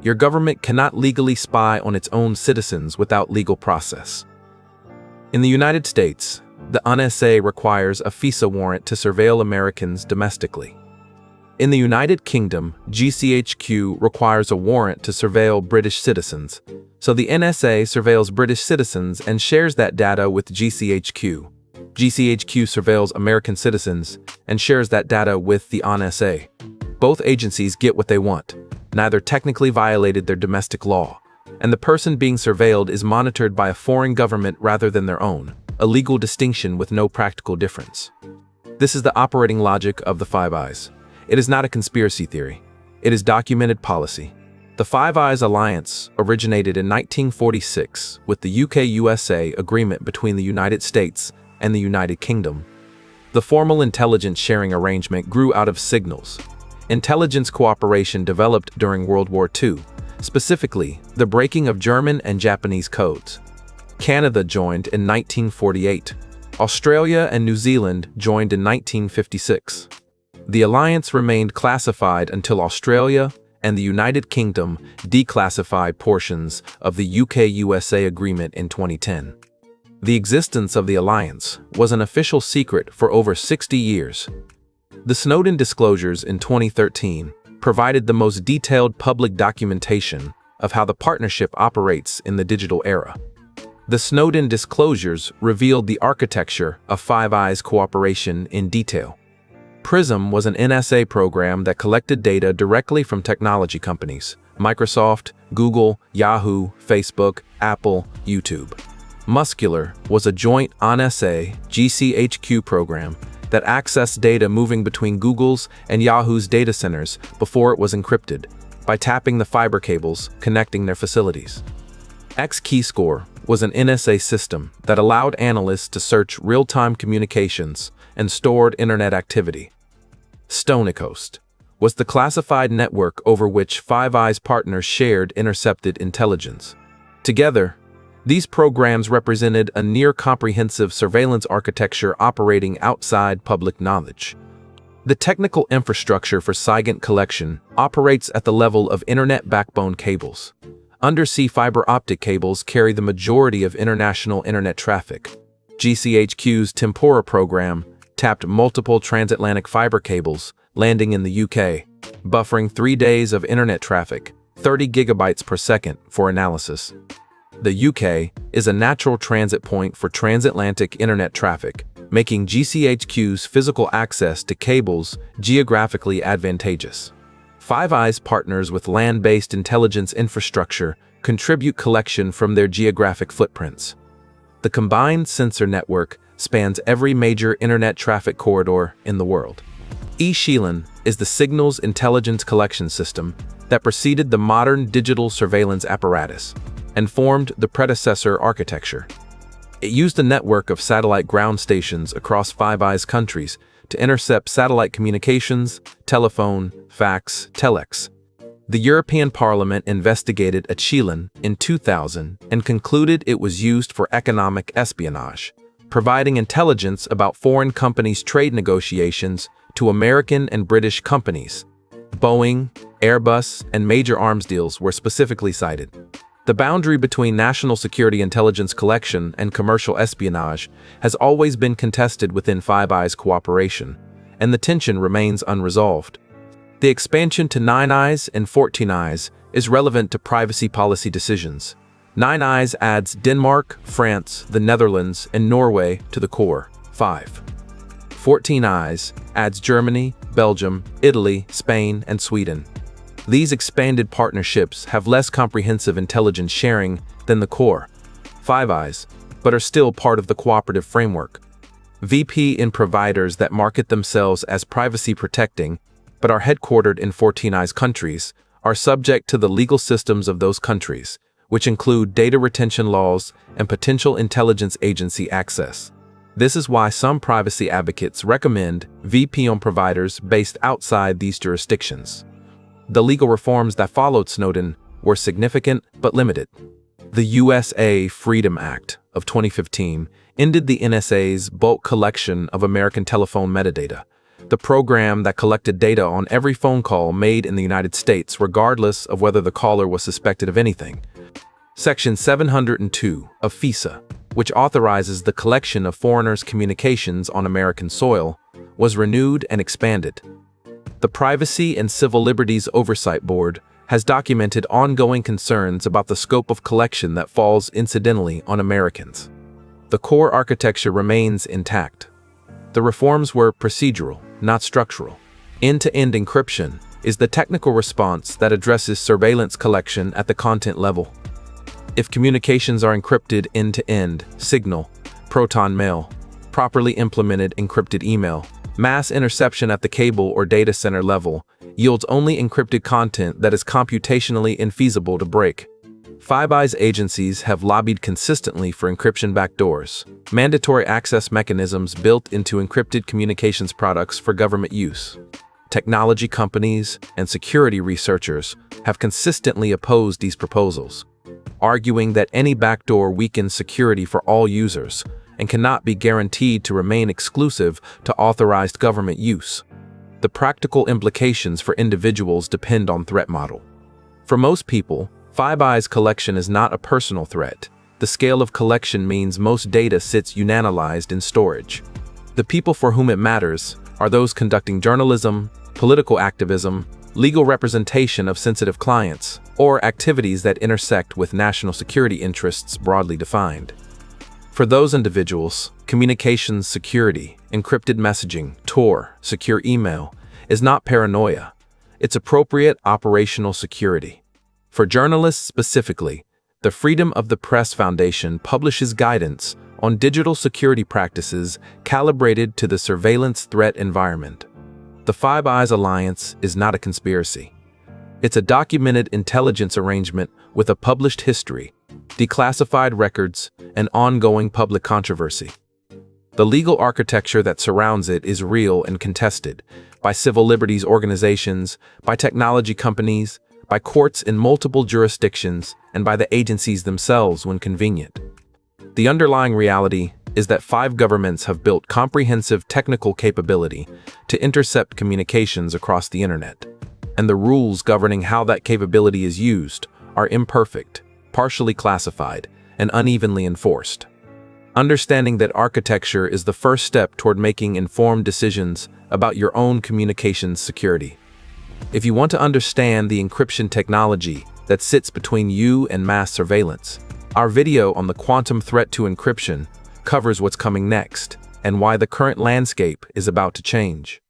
Your government cannot legally spy on its own citizens without legal process. In the United States, the NSA requires a FISA warrant to surveil Americans domestically. In the United Kingdom, GCHQ requires a warrant to surveil British citizens, so the NSA surveils British citizens and shares that data with GCHQ. GCHQ surveils American citizens and shares that data with the NSA. Both agencies get what they want. Neither technically violated their domestic law, and the person being surveilled is monitored by a foreign government rather than their own, a legal distinction with no practical difference. This is the operating logic of the Five Eyes. It is not a conspiracy theory. It is documented policy. The Five Eyes Alliance originated in 1946 with the UK-USA agreement between the United States and the United Kingdom. The formal intelligence sharing arrangement grew out of signals. Intelligence cooperation developed during World War II, specifically the breaking of German and Japanese codes. Canada joined in 1948. Australia and New Zealand joined in 1956. The alliance remained classified until Australia and the United Kingdom declassified portions of the UK-USA agreement in 2010. The existence of the alliance was an official secret for over 60 years. The Snowden disclosures in 2013 provided the most detailed public documentation of how the partnership operates in the digital era. The Snowden disclosures revealed the architecture of Five Eyes cooperation in detail. PRISM was an NSA program that collected data directly from technology companies: Microsoft, Google, Yahoo, Facebook, Apple, YouTube. Muscular was a joint NSA GCHQ program that accessed data moving between Google's and Yahoo's data centers before it was encrypted by tapping the fiber cables connecting their facilities. X-Keyscore was an NSA system that allowed analysts to search real-time communications and stored internet activity. StoneCoast was the classified network over which Five Eyes partners shared intercepted intelligence. Together, these programs represented a near-comprehensive surveillance architecture operating outside public knowledge. The technical infrastructure for SIGINT collection operates at the level of internet backbone cables. Undersea fiber optic cables carry the majority of international internet traffic. GCHQ's Tempora program tapped multiple transatlantic fiber cables landing in the UK, buffering 3 days of internet traffic, 30 gigabytes per second for analysis. The UK is a natural transit point for transatlantic internet traffic, making GCHQ's physical access to cables geographically advantageous. Five Eyes partners with land-based intelligence infrastructure contribute collection from their geographic footprints. The combined sensor network spans every major internet traffic corridor in the world. ECHELON is the signals intelligence collection system that preceded the modern digital surveillance apparatus and formed the predecessor architecture. It used a network of satellite ground stations across Five Eyes countries to intercept satellite communications, telephone, fax, telex. The European Parliament investigated ECHELON in 2000 and concluded it was used for economic espionage, providing intelligence about foreign companies' trade negotiations to American and British companies. Boeing, Airbus, and major arms deals were specifically cited. The boundary between national security intelligence collection and commercial espionage has always been contested within Five Eyes cooperation, and the tension remains unresolved. The expansion to 9 Eyes and 14 Eyes is relevant to privacy policy decisions. 9 Eyes adds Denmark, France, the Netherlands, and Norway to the core 5. 14 Eyes adds Germany, Belgium, Italy, Spain, and Sweden. These expanded partnerships have less comprehensive intelligence sharing than the core Five Eyes, but are still part of the cooperative framework. VPN providers that market themselves as privacy protecting but are headquartered in 14 Eyes countries are subject to the legal systems of those countries, which include data retention laws and potential intelligence agency access. This is why some privacy advocates recommend VPN providers based outside these jurisdictions. The legal reforms that followed Snowden were significant but limited. The USA Freedom Act of 2015 ended the NSA's bulk collection of American telephone metadata, the program that collected data on every phone call made in the United States, regardless of whether the caller was suspected of anything. Section 702 of FISA, which authorizes the collection of foreigners' communications on American soil, was renewed and expanded. The Privacy and Civil Liberties Oversight Board has documented ongoing concerns about the scope of collection that falls incidentally on Americans. The core architecture remains intact. The reforms were procedural, not structural. End-to-end encryption is the technical response that addresses surveillance collection at the content level. If communications are encrypted end-to-end, signal, proton mail, properly implemented encrypted email, mass interception at the cable or data center level yields only encrypted content that is computationally infeasible to break. Five Eyes agencies have lobbied consistently for encryption backdoors, mandatory access mechanisms built into encrypted communications products for government use. Technology companies and security researchers have consistently opposed these proposals, arguing that any backdoor weakens security for all users and cannot be guaranteed to remain exclusive to authorized government use. The practical implications for individuals depend on threat model. For most people, Five Eyes collection is not a personal threat. The scale of collection means most data sits unanimalized in storage. The people for whom it matters are those conducting journalism, political activism, legal representation of sensitive clients, or activities that intersect with national security interests broadly defined. For those individuals, communications security, encrypted messaging, Tor, secure email, is not paranoia. It's appropriate operational security. For journalists specifically, the Freedom of the Press Foundation publishes guidance on digital security practices calibrated to the surveillance threat environment. The Five Eyes Alliance is not a conspiracy. It's a documented intelligence arrangement with a published history, declassified records, and ongoing public controversy. The legal architecture that surrounds it is real and contested by civil liberties organizations, by technology companies, by courts in multiple jurisdictions, and by the agencies themselves when convenient. The underlying reality is that five governments have built comprehensive technical capability to intercept communications across the internet, and the rules governing how that capability is used are imperfect, partially classified, and unevenly enforced. Understanding that architecture is the first step toward making informed decisions about your own communications security. If you want to understand the encryption technology that sits between you and mass surveillance, our video on the quantum threat to encryption covers what's coming next and why the current landscape is about to change.